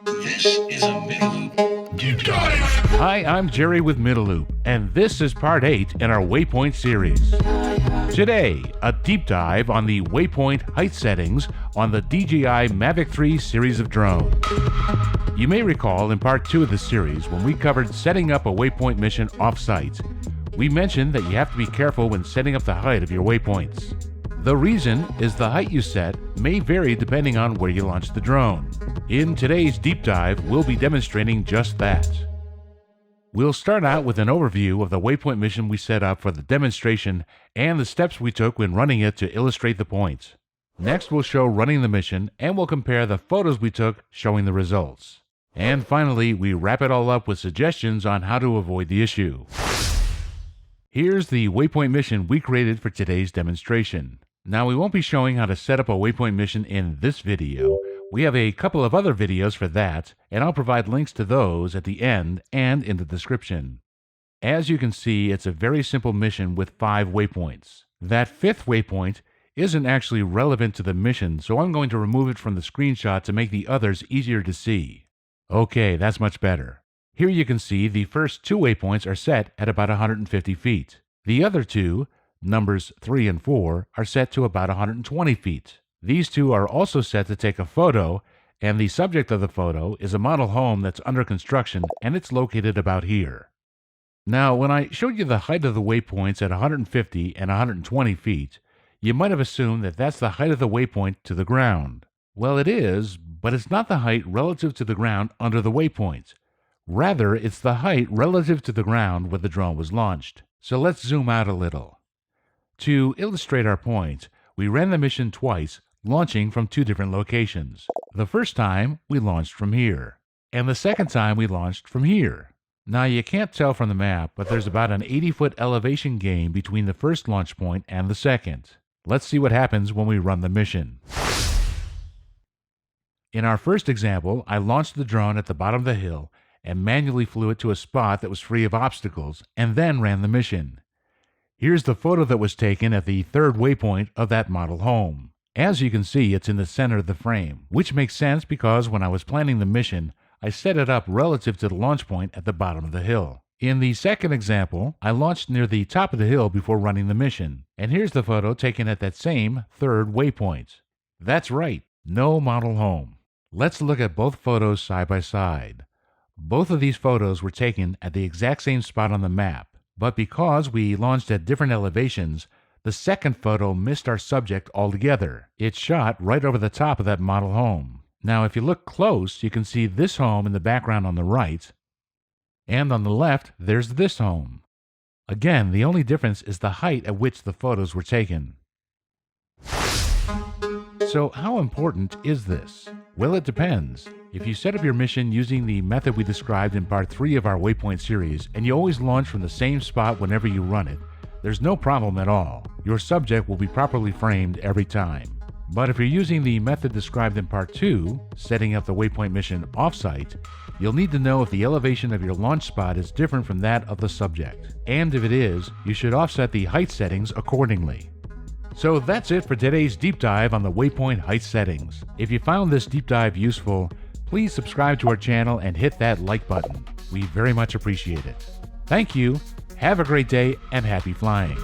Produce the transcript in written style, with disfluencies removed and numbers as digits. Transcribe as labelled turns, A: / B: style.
A: This is a Middle Loop Deep Dive.
B: Hi, I'm Jerry with Middle Loop, and this is part 8 in our Waypoint series. Today, a deep dive on the Waypoint height settings on the DJI Mavic 3 series of drones. You may recall in part 2 of the series when we covered setting up a Waypoint mission off-site. We mentioned that you have to be careful when setting up the height of your waypoints. The reason is the height you set may vary depending on where you launch the drone. In today's deep dive, we'll be demonstrating just that. We'll start out with an overview of the Waypoint mission we set up for the demonstration and the steps we took when running it to illustrate the points. Next, we'll show running the mission and we'll compare the photos we took showing the results. And finally, we wrap it all up with suggestions on how to avoid the issue. Here's the Waypoint mission we created for today's demonstration. Now, we won't be showing how to set up a Waypoint mission in this video. We have a couple of other videos for that, and I'll provide links to those at the end and in the description. As you can see, it's a very simple mission with 5 waypoints. That 5th waypoint isn't actually relevant to the mission, so I'm going to remove it from the screenshot to make the others easier to see. Okay, that's much better. Here you can see the first 2 waypoints are set at about 150 feet. The other 2, numbers 3 and 4, are set to about 120 feet. These 2 are also set to take a photo, and the subject of the photo is a model home that's under construction, and it's located about here. Now, when I showed you the height of the waypoints at 150 and 120 feet, you might have assumed that that's the height of the waypoint to the ground. Well, it is, but it's not the height relative to the ground under the waypoint. Rather, it's the height relative to the ground where the drone was launched. So let's zoom out a little. To illustrate our point, we ran the mission twice, launching from 2 different locations. The first time, we launched from here, and the second time we launched from here. Now, you can't tell from the map, but there's about an 80-foot elevation gain between the first launch point and the second. Let's see what happens when we run the mission. In our first example, I launched the drone at the bottom of the hill and manually flew it to a spot that was free of obstacles, and then ran the mission. Here's the photo that was taken at the 3rd waypoint of that model home. As you can see, it's in the center of the frame, which makes sense because when I was planning the mission, I set it up relative to the launch point at the bottom of the hill. In the second example, I launched near the top of the hill before running the mission, and here's the photo taken at that same 3rd waypoint. That's right, no model home. Let's look at both photos side by side. Both of these photos were taken at the exact same spot on the map, but because we launched at different elevations, the second photo missed our subject altogether. It's shot right over the top of that model home. Now, if you look close, you can see this home in the background on the right, and on the left, there's this home. Again, the only difference is the height at which the photos were taken. So how important is this? Well, it depends. If you set up your mission using the method we described in part 3 of our Waypoint series, and you always launch from the same spot whenever you run it, there's no problem at all. Your subject will be properly framed every time. But if you're using the method described in part 2, setting up the Waypoint mission off-site, you'll need to know if the elevation of your launch spot is different from that of the subject. And if it is, you should offset the height settings accordingly. So that's it for today's deep dive on the Waypoint height settings. If you found this deep dive useful, please subscribe to our channel and hit that like button. We very much appreciate it. Thank you, have a great day, and happy flying.